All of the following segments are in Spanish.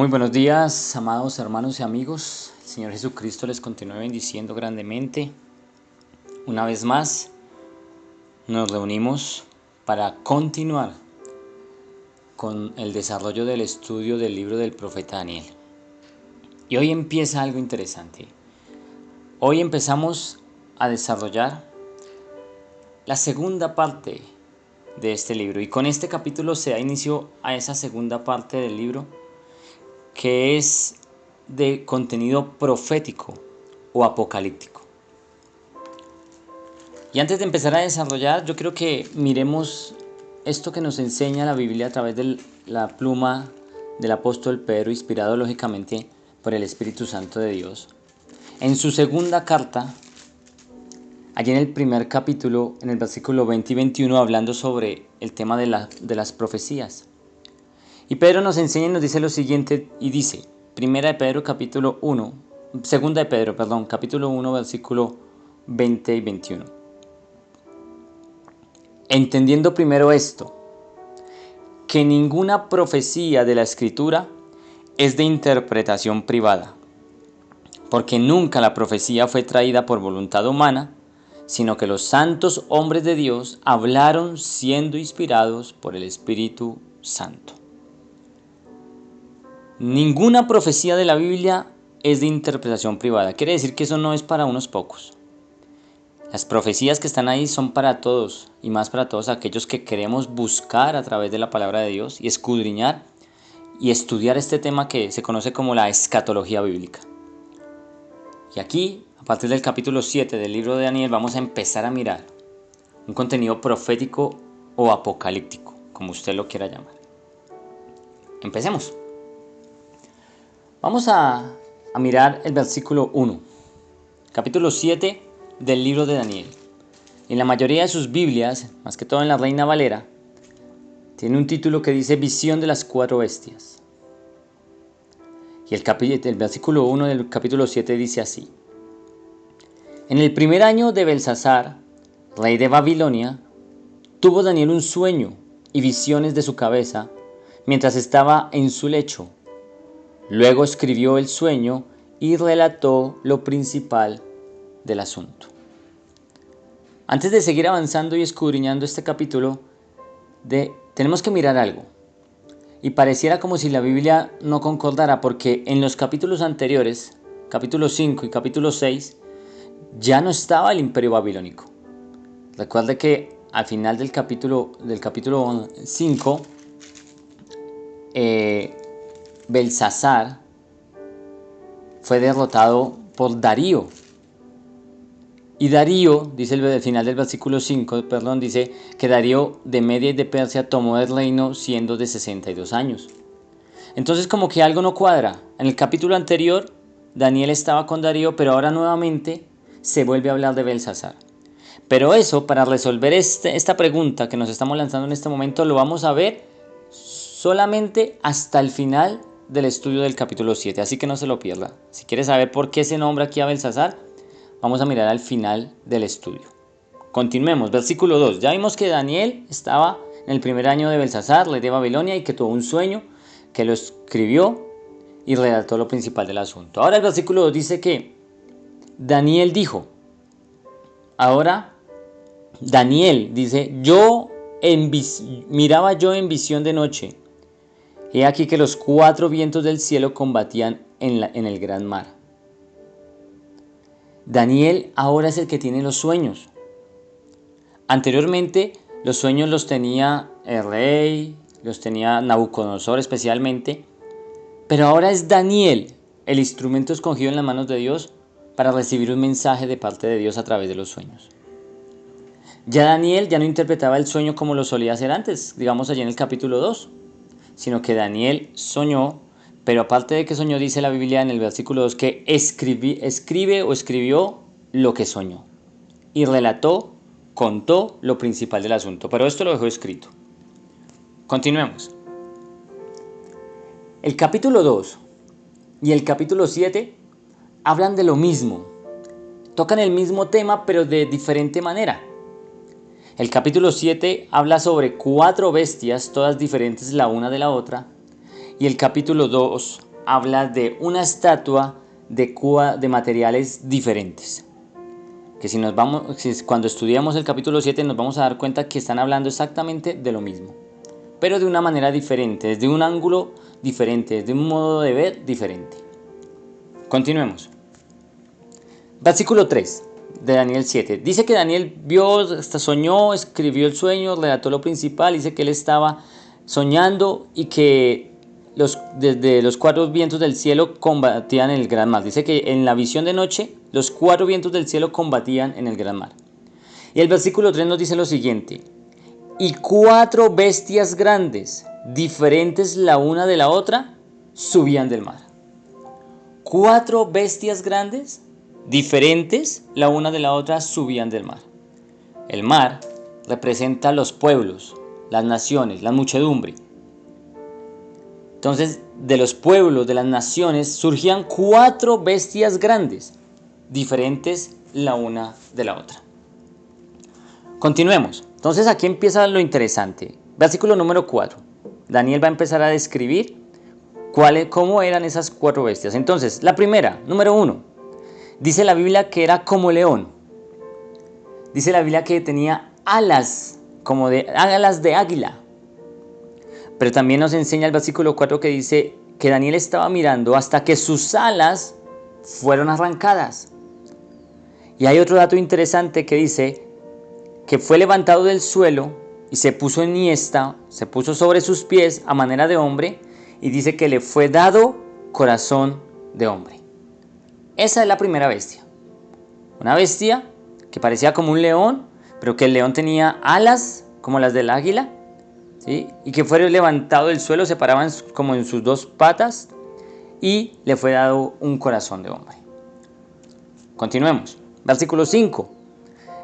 Muy buenos días, amados hermanos y amigos. El Señor Jesucristo les continúe bendiciendo grandemente. Una vez más, nos reunimos para continuar con el desarrollo del estudio del libro del profeta Daniel. Y hoy empieza algo interesante. Hoy empezamos a desarrollar la segunda parte de este libro. Y con este capítulo se da inicio a esa segunda parte del libro, que es de contenido profético o apocalíptico. Y antes de empezar a desarrollar, yo quiero que miremos esto que nos enseña la Biblia a través de la pluma del apóstol Pedro, inspirado lógicamente por el Espíritu Santo de Dios. En su segunda carta, allí en el primer capítulo, en el versículo 20 y 21, hablando sobre el tema de las profecías. Y Pedro nos enseña y nos dice lo siguiente, y dice, capítulo 1, capítulo 1, versículo 20 y 21. Entendiendo primero esto, que ninguna profecía de la Escritura es de interpretación privada, porque nunca la profecía fue traída por voluntad humana, sino que los santos hombres de Dios hablaron siendo inspirados por el Espíritu Santo. Ninguna profecía de la Biblia es de interpretación privada. Quiere decir que eso no es para unos pocos. Las profecías que están ahí son para todos, y más para todos aquellos que queremos buscar a través de la palabra de Dios y escudriñar y estudiar este tema que se conoce como la escatología bíblica. Y aquí, a partir del capítulo 7 del libro de Daniel, vamos a empezar a mirar un contenido profético o apocalíptico, como usted lo quiera llamar. Empecemos. Vamos a mirar el versículo 1, capítulo 7 del libro de Daniel. En la mayoría de sus Biblias, más que todo en la Reina Valera, tiene un título que dice Visión de las cuatro bestias. Y el versículo 1 del capítulo 7 dice así: En el primer año de Belsasar, rey de Babilonia, tuvo Daniel un sueño y visiones de su cabeza mientras estaba en su lecho. Luego escribió el sueño y relató lo principal del asunto. Antes de seguir avanzando y escudriñando este capítulo, tenemos que mirar algo. Y pareciera como si la Biblia no concordara, porque en los capítulos anteriores, capítulo 5 y capítulo 6, ya no estaba el imperio babilónico. Recuerde que al final del capítulo 5, Belsasar fue derrotado por Darío. Y Darío, dice el final del versículo 5, dice que Darío de Media y de Persia tomó el reino siendo de 62 años. Entonces como que algo no cuadra. En el capítulo anterior, Daniel estaba con Darío, pero ahora nuevamente se vuelve a hablar de Belsasar. Pero eso, para resolver esta pregunta que nos estamos lanzando en este momento, lo vamos a ver solamente hasta el final del estudio del capítulo 7, así que no se lo pierda. Si quieres saber por qué se nombra aquí a Belsasar, vamos a mirar al final del estudio. Continuemos, versículo 2. Ya vimos que Daniel estaba en el primer año de Belsasar, rey de Babilonia, y que tuvo un sueño, que lo escribió y redactó lo principal del asunto. Ahora el versículo 2 dice que Daniel dijo, ahora Daniel dice, miraba yo en visión de noche. He aquí que los cuatro vientos del cielo combatían en el gran mar. Daniel ahora es el que tiene los sueños. Anteriormente los sueños los tenía el rey, los tenía Nabucodonosor especialmente, pero ahora es Daniel el instrumento escogido en las manos de Dios para recibir un mensaje de parte de Dios a través de los sueños. Ya Daniel ya no interpretaba el sueño como lo solía hacer antes, digamos allí en el capítulo 2, sino que Daniel soñó, pero aparte de que soñó, dice la Biblia en el versículo 2 que escribió lo que soñó y contó lo principal del asunto, pero esto lo dejó escrito. Continuemos. El capítulo 2 y el capítulo 7 hablan de lo mismo, tocan el mismo tema pero de diferente manera. El capítulo 7 habla sobre cuatro bestias, todas diferentes la una de la otra, y el capítulo 2 habla de una estatua de materiales diferentes. Que cuando estudiamos el capítulo 7 nos vamos a dar cuenta que están hablando exactamente de lo mismo, pero de una manera diferente, desde un ángulo diferente, desde un modo de ver diferente. Continuemos. Versículo 3 de Daniel 7. Dice que Daniel vio, hasta soñó, escribió el sueño, relató lo principal. Dice que él estaba soñando y que desde los cuatro vientos del cielo combatían en el gran mar. Dice que en la visión de noche los cuatro vientos del cielo combatían en el gran mar. Y el versículo 3 nos dice lo siguiente: y cuatro bestias grandes, diferentes la una de la otra, subían del mar. Cuatro bestias grandes, diferentes la una de la otra, subían del mar. El mar representa los pueblos, las naciones, la muchedumbre. Entonces, de los pueblos, de las naciones, surgían cuatro bestias grandes, diferentes la una de la otra. Continuemos. Entonces aquí empieza lo interesante. Versículo número 4. Daniel va a empezar a describir cómo eran esas cuatro bestias. Entonces, la primera, número 1. Dice la Biblia que era como león. Dice la Biblia que tenía alas, alas de águila. Pero también nos enseña el versículo 4 que dice que Daniel estaba mirando hasta que sus alas fueron arrancadas. Y hay otro dato interesante que dice que fue levantado del suelo y se puso enhiesta, se puso sobre sus pies a manera de hombre, y dice que le fue dado corazón de hombre. Esa es la primera bestia. Una bestia que parecía como un león, pero que el león tenía alas como las del águila, ¿sí? Y que fue levantado del suelo, se paraba como en sus dos patas y le fue dado un corazón de hombre. Continuemos. Versículo 5.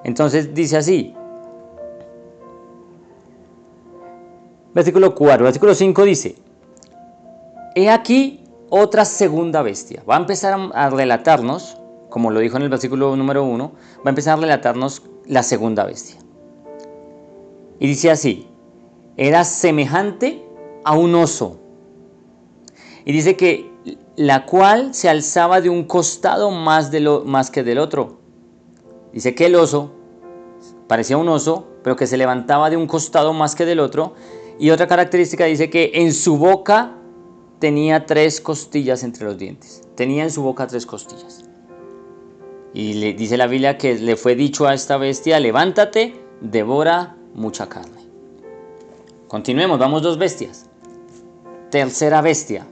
Entonces dice así. Versículo 4. Versículo 5 dice: he aquí otra segunda bestia. Va a empezar a relatarnos, como lo dijo en el versículo número 1, va a empezar a relatarnos la segunda bestia. Y dice así: era semejante a un oso. Y dice que la cual se alzaba de un costado más que del otro. Dice que el oso parecía un oso, pero que se levantaba de un costado más que del otro. Y otra característica dice que en su boca tenía 3 costillas entre los dientes. Tenía en su boca 3 costillas. Y le dice la Biblia que le fue dicho a esta bestia: levántate, devora mucha carne. Continuemos, vamos 2 bestias. Tercera bestia.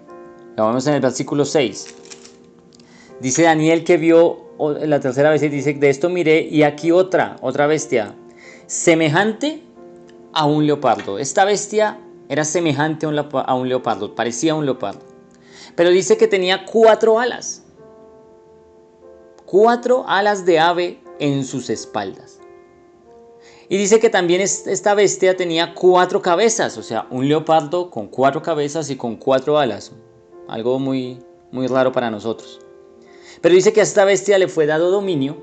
Lo vemos en el versículo 6. Dice Daniel que vio la tercera bestia y dice: de esto miré y aquí otra bestia, semejante a un leopardo. Esta bestia era semejante a un leopardo, parecía un leopardo. Pero dice que tenía 4 alas. 4 alas de ave en sus espaldas. Y dice que también esta bestia tenía 4 cabezas, o sea, un leopardo con 4 cabezas y con 4 alas. Algo muy, muy raro para nosotros. Pero dice que a esta bestia le fue dado dominio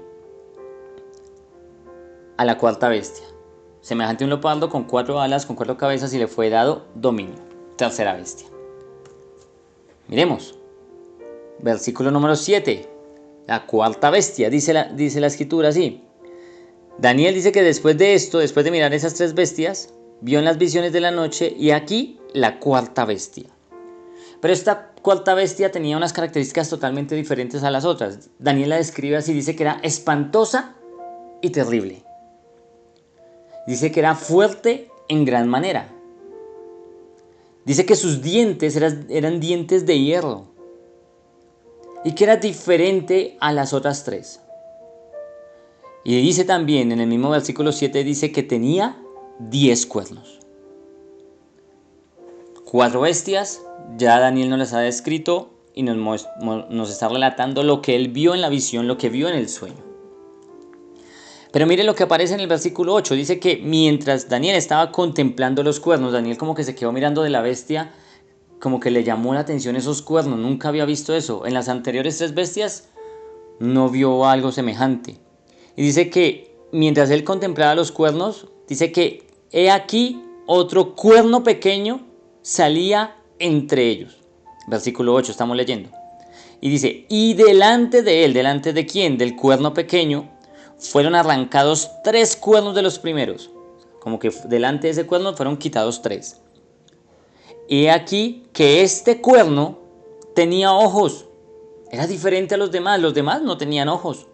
a la cuarta bestia. Semejante a un leopardo con 4 alas, con 4 cabezas, y le fue dado dominio. Tercera bestia. Miremos. Versículo número 7. La cuarta bestia. Dice la escritura así. Daniel dice que después de esto, después de mirar esas 3 bestias, vio en las visiones de la noche y aquí la cuarta bestia. Pero esta cuarta bestia tenía unas características totalmente diferentes a las otras. Daniel la describe así, dice que era espantosa y terrible. Dice que era fuerte en gran manera. Dice que sus dientes eran dientes de hierro. Y que era diferente a las otras 3. Y dice también en el mismo versículo 7, dice que tenía 10 cuernos. 4 bestias, ya Daniel nos las ha descrito y nos está relatando lo que él vio en la visión, lo que vio en el sueño. Pero mire lo que aparece en el versículo 8, dice que mientras Daniel estaba contemplando los cuernos, Daniel como que se quedó mirando de la bestia, como que le llamó la atención esos cuernos, nunca había visto eso. En las anteriores 3 bestias no vio algo semejante. Y dice que mientras él contemplaba los cuernos, dice que he aquí otro cuerno pequeño salía entre ellos. Versículo 8 estamos leyendo. Y dice, y delante de él, ¿delante de quién? Del cuerno pequeño, fueron arrancados 3 cuernos de los primeros. Como que delante de ese cuerno fueron quitados 3. Y aquí que este cuerno tenía ojos. Era diferente a los demás no tenían ojos.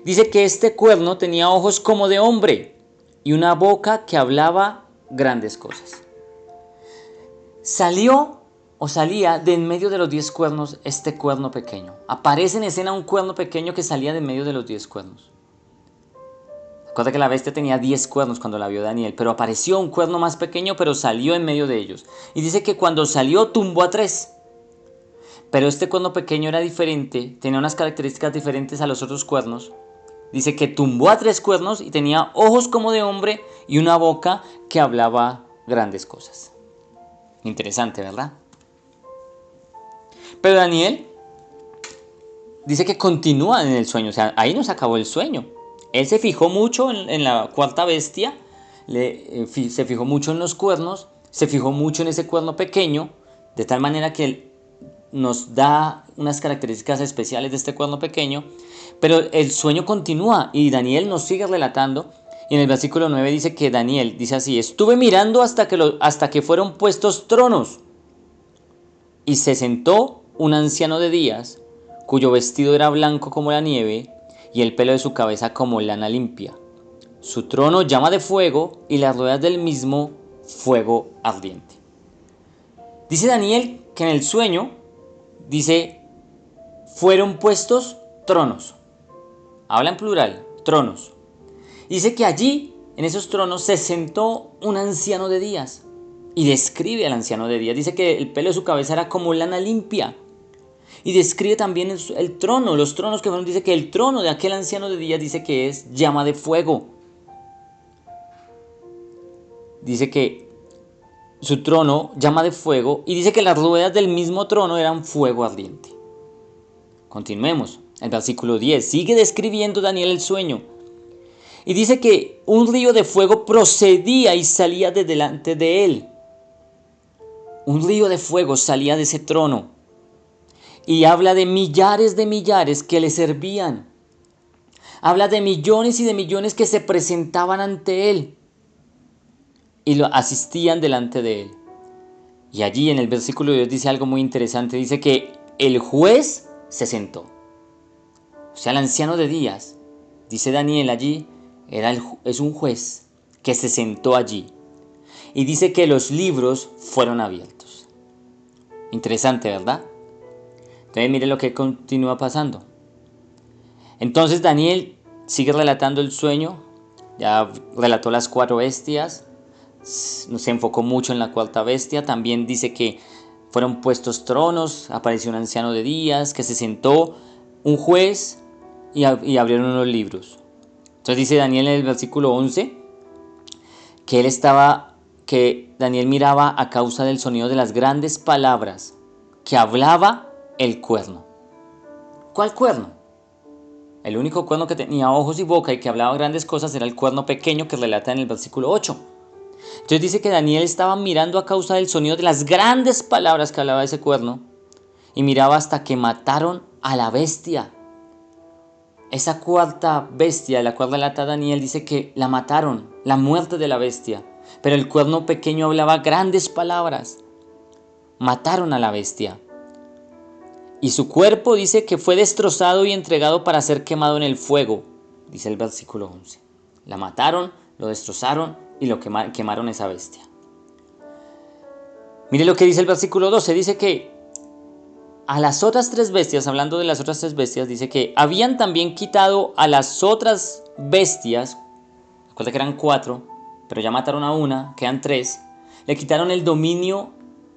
Dice que este cuerno tenía ojos como de hombre y una boca que hablaba grandes cosas. Salía de en medio de los 10 cuernos este cuerno pequeño. Aparece en escena un cuerno pequeño que salía de en medio de los 10 cuernos. Recuerda que la bestia tenía 10 cuernos cuando la vio Daniel, pero apareció un cuerno más pequeño, pero salió en medio de ellos. Y dice que cuando salió tumbó a 3. Pero este cuerno pequeño era diferente, tenía unas características diferentes a los otros cuernos. Dice que tumbó a 3 cuernos y tenía ojos como de hombre y una boca que hablaba grandes cosas. Interesante, ¿verdad? Pero Daniel dice que continúa en el sueño, o sea, ahí no se acabó el sueño. Él se fijó mucho en la cuarta bestia, se fijó mucho en los cuernos, se fijó mucho en ese cuerno pequeño, de tal manera que él nos da unas características especiales de este cuerno pequeño, pero el sueño continúa y Daniel nos sigue relatando. Y en el versículo 9 dice que Daniel dice así: estuve mirando hasta que fueron puestos tronos, y se sentó un anciano de días, cuyo vestido era blanco como la nieve, y el pelo de su cabeza como lana limpia. Su trono llama de fuego, y las ruedas del mismo fuego ardiente. Dice Daniel que en el sueño, dice, fueron puestos tronos. Habla en plural, tronos. Dice que allí, en esos tronos, se sentó un anciano de días. Y describe al anciano de días. Dice que el pelo de su cabeza era como lana limpia. Y describe también el trono, los tronos que fueron. Dice que el trono de aquel anciano de días dice que es llama de fuego. Dice que su trono llama de fuego y dice que las ruedas del mismo trono eran fuego ardiente. Continuemos. El versículo 10 sigue describiendo Daniel el sueño. Y dice que un río de fuego procedía y salía de delante de él. Un río de fuego salía de ese trono. Y habla de millares que le servían. Habla de millones y de millones que se presentaban ante él y lo asistían delante de él. Y allí en el versículo 10 dice algo muy interesante. Dice que el juez se sentó. O sea, el anciano de días, dice Daniel allí, es un juez que se sentó allí. Y dice que los libros fueron abiertos. Interesante, ¿verdad? Entonces mire lo que continúa pasando. Entonces Daniel sigue relatando el sueño. Ya relató las 4 bestias. Se enfocó mucho en la cuarta bestia. También dice que fueron puestos tronos. Apareció un anciano de días que se sentó, un juez, y abrieron unos libros. Entonces dice Daniel en el versículo 11 que Daniel miraba a causa del sonido de las grandes palabras que hablaba el cuerno. ¿Cuál cuerno? El único cuerno que tenía ojos y boca y que hablaba grandes cosas era el cuerno pequeño que relata en el versículo 8. Entonces dice que Daniel estaba mirando a causa del sonido de las grandes palabras que hablaba ese cuerno y miraba hasta que mataron a la bestia. Esa cuarta bestia de la cual relata Daniel dice que la mataron, la muerte de la bestia. Pero el cuerno pequeño hablaba grandes palabras. Mataron a la bestia. Y su cuerpo dice que fue destrozado y entregado para ser quemado en el fuego, dice el versículo 11. La mataron, lo destrozaron y lo quemaron esa bestia. Mire lo que dice el versículo 12, dice que a las otras 3 bestias, hablando de las otras 3 bestias, dice que habían también quitado a las otras bestias, recuerda que eran 4, pero ya mataron a una, quedan 3, le quitaron el dominio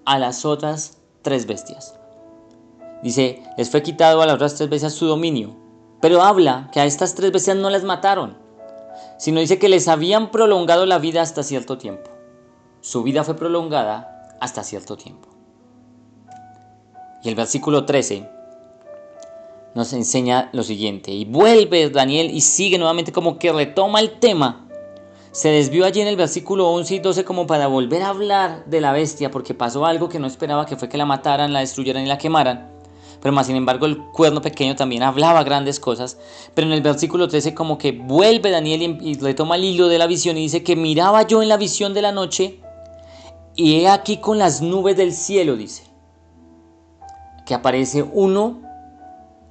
a las otras 3 bestias. Dice, les fue quitado a las otras 3 bestias su dominio, pero habla que a estas 3 bestias no las mataron, sino dice que les habían prolongado la vida hasta cierto tiempo. Su vida fue prolongada hasta cierto tiempo. Y el versículo 13 nos enseña lo siguiente. Y vuelve Daniel y sigue nuevamente como que retoma el tema. Se desvió allí en el versículo 11 y 12 como para volver a hablar de la bestia, porque pasó algo que no esperaba, que fue que la mataran, la destruyeran y la quemaran. Pero más sin embargo el cuerno pequeño también hablaba grandes cosas. Pero en el versículo 13 como que vuelve Daniel y retoma el hilo de la visión y dice que miraba yo en la visión de la noche y he aquí con las nubes del cielo, dice, que aparece uno,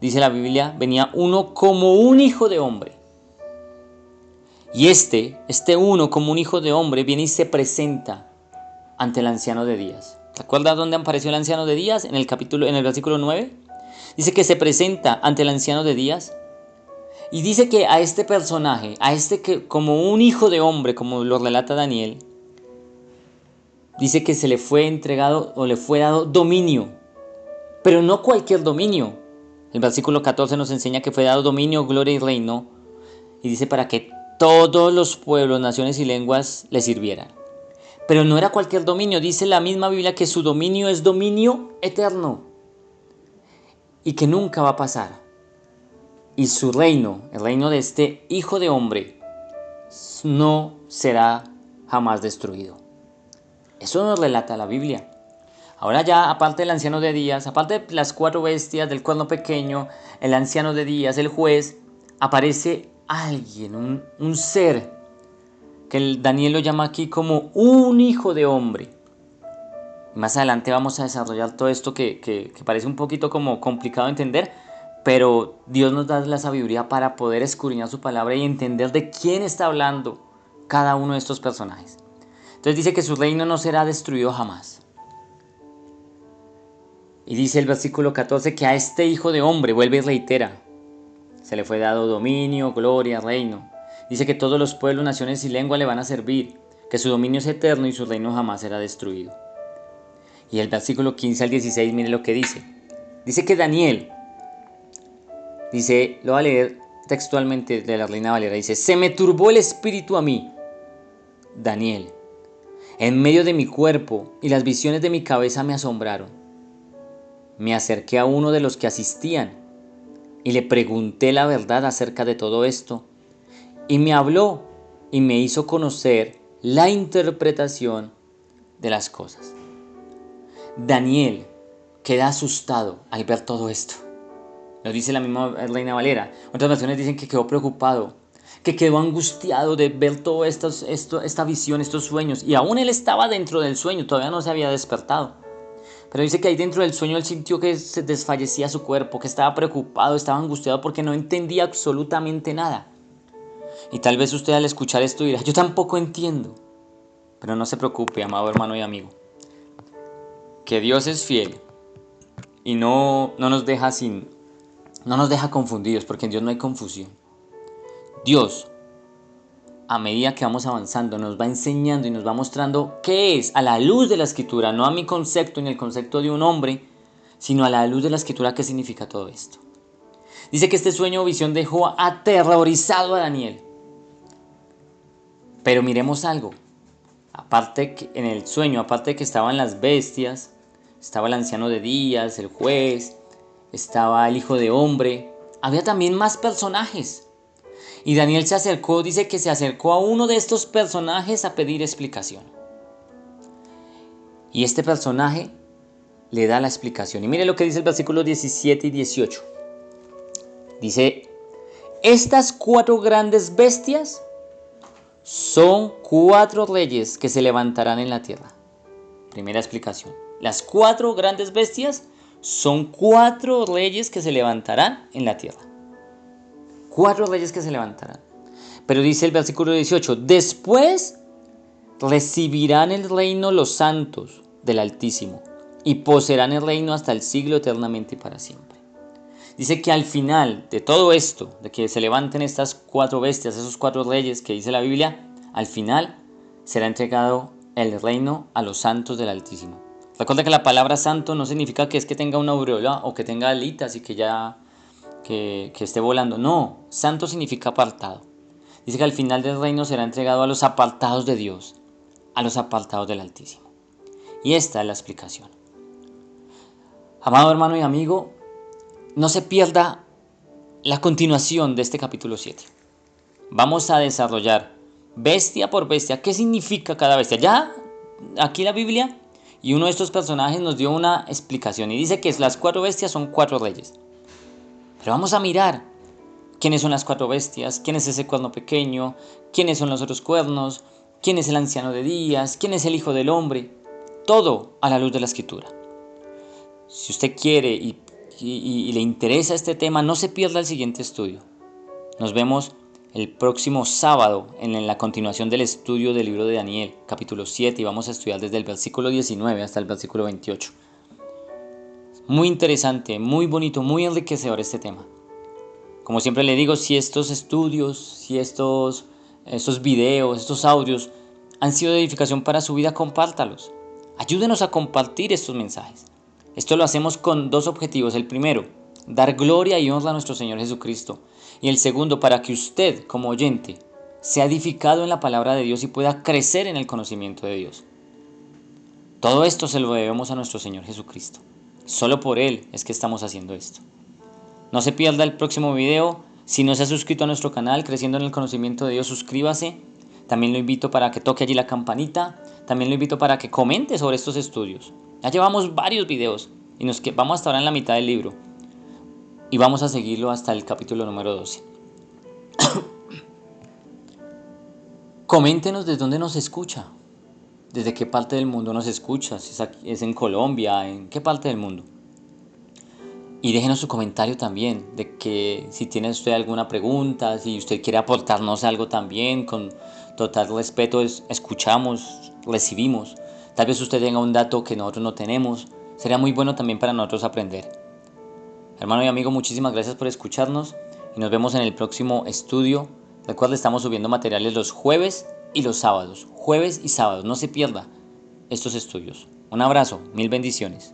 dice la Biblia, venía uno como un hijo de hombre. Y este uno como un hijo de hombre viene y se presenta ante el anciano de días. ¿Te acuerdas dónde apareció el anciano de días? En el versículo 9. Dice que se presenta ante el anciano de días y dice que a este personaje, a este que como un hijo de hombre, como lo relata Daniel, dice que se le fue entregado o le fue dado dominio, pero no cualquier dominio. El versículo 14 nos enseña que fue dado dominio, gloria y reino, y dice para que todos los pueblos, naciones y lenguas le sirvieran. Pero no era cualquier dominio, dice la misma Biblia que su dominio es dominio eterno y que nunca va a pasar. Y su reino, el reino de este hijo de hombre, no será jamás destruido. Eso nos relata la Biblia. Ahora ya, aparte del anciano de días, aparte de las 4 bestias, del cuerno pequeño, el anciano de días, el juez, aparece alguien, un ser, que Daniel lo llama aquí como un hijo de hombre. Más adelante vamos a desarrollar todo esto que parece un poquito como complicado de entender, pero Dios nos da la sabiduría para poder escudriñar su palabra y entender de quién está hablando cada uno de estos personajes. Entonces dice que su reino no será destruido jamás. Y dice el versículo 14 que a este hijo de hombre, vuelve y reitera, se le fue dado dominio, gloria, reino. Dice que todos los pueblos, naciones y lenguas le van a servir, que su dominio es eterno y su reino jamás será destruido. Y el versículo 15 al 16, mire lo que dice. Dice que Daniel, dice, lo voy a leer textualmente de la Reina Valera, dice, se me turbó el espíritu a mí, Daniel, en medio de mi cuerpo, y las visiones de mi cabeza me asombraron. Me acerqué a uno de los que asistían y le pregunté la verdad acerca de todo esto, y me habló y me hizo conocer la interpretación de las cosas. Daniel queda asustado al ver todo esto. Lo dice la misma Reina Valera. Otras versiones dicen que quedó preocupado, que quedó angustiado de ver toda esta visión, estos sueños. Y aún él estaba dentro del sueño, todavía no se había despertado. Pero dice que ahí dentro del sueño él sintió que se desfallecía su cuerpo, que estaba preocupado, estaba angustiado porque no entendía absolutamente nada. Y tal vez usted al escuchar esto dirá, yo tampoco entiendo. Pero no se preocupe, amado hermano y amigo. Que Dios es fiel y no nos deja confundidos, porque en Dios no hay confusión. Dios, a medida que vamos avanzando, nos va enseñando y nos va mostrando qué es a la luz de la Escritura, no a mi concepto ni el concepto de un hombre, sino a la luz de la Escritura qué significa todo esto. Dice que este sueño o visión dejó aterrorizado a Daniel. Pero miremos algo. Aparte que en el sueño, aparte de que estaban las bestias, estaba el anciano de días, el juez, estaba el hijo de hombre, había también más personajes. Y Daniel dice que se acercó a uno de estos personajes a pedir explicación. Y este personaje le da la explicación. Y mire lo que dice el versículo 17 y 18. Dice, estas 4 grandes bestias son 4 reyes que se levantarán en la tierra. Primera explicación. Las 4 grandes bestias son 4 reyes que se levantarán en la tierra. 4 reyes que se levantarán. Pero dice el versículo 18, después recibirán el reino los santos del Altísimo y poseerán el reino hasta el siglo eternamente y para siempre. Dice que al final de todo esto, de que se levanten estas 4 bestias, esos 4 reyes que dice la Biblia, al final será entregado el reino a los santos del Altísimo. Recuerda que la palabra santo no significa que es que tenga una aureola o que tenga alitas y que ya que esté volando. No, santo significa apartado. Dice que al final del reino será entregado a los apartados de Dios, a los apartados del Altísimo. Y esta es la explicación. Amado hermano y amigo, no se pierda la continuación de este capítulo 7. Vamos a desarrollar bestia por bestia. ¿Qué significa cada bestia? Ya aquí la Biblia y uno de estos personajes nos dio una explicación y dice que las 4 bestias son 4 reyes. Pero vamos a mirar quiénes son las 4 bestias, quién es ese cuerno pequeño, quiénes son los otros cuernos, quién es el anciano de días, quién es el hijo del hombre. Todo a la luz de la escritura. Si usted quiere y le interesa este tema, no se pierda el siguiente estudio. Nos vemos el próximo sábado en la continuación del estudio del libro de Daniel, capítulo 7, y vamos a estudiar desde el versículo 19 hasta el versículo 28. Muy interesante, muy bonito, muy enriquecedor este tema. Como siempre le digo, si estos estudios, si estos videos, estos audios han sido de edificación para su vida, compártalos. Ayúdenos a compartir estos mensajes. Esto lo hacemos con 2 objetivos. El primero, dar gloria y honra a nuestro Señor Jesucristo. Y el segundo, para que usted, como oyente, sea edificado en la palabra de Dios y pueda crecer en el conocimiento de Dios. Todo esto se lo debemos a nuestro Señor Jesucristo. Solo por Él es que estamos haciendo esto. No se pierda el próximo video. Si no se ha suscrito a nuestro canal, Creciendo en el Conocimiento de Dios, suscríbase. También lo invito para que toque allí la campanita. También lo invito para que comente sobre estos estudios. Ya llevamos varios videos y vamos hasta ahora en la mitad del libro. Y vamos a seguirlo hasta el capítulo número 12. Coméntenos desde dónde nos escucha. Desde qué parte del mundo nos escucha. Si es en Colombia, en qué parte del mundo. Y déjenos su comentario también, de que si tiene usted alguna pregunta, si usted quiere aportarnos algo también, con total respeto escuchamos, recibimos. Tal vez usted tenga un dato que nosotros no tenemos, sería muy bueno también para nosotros aprender. Hermano y amigo, muchísimas gracias por escucharnos y nos vemos en el próximo estudio. Recuerda, estamos subiendo materiales los jueves y los sábados, jueves y sábados, no se pierda estos estudios. Un abrazo, mil bendiciones.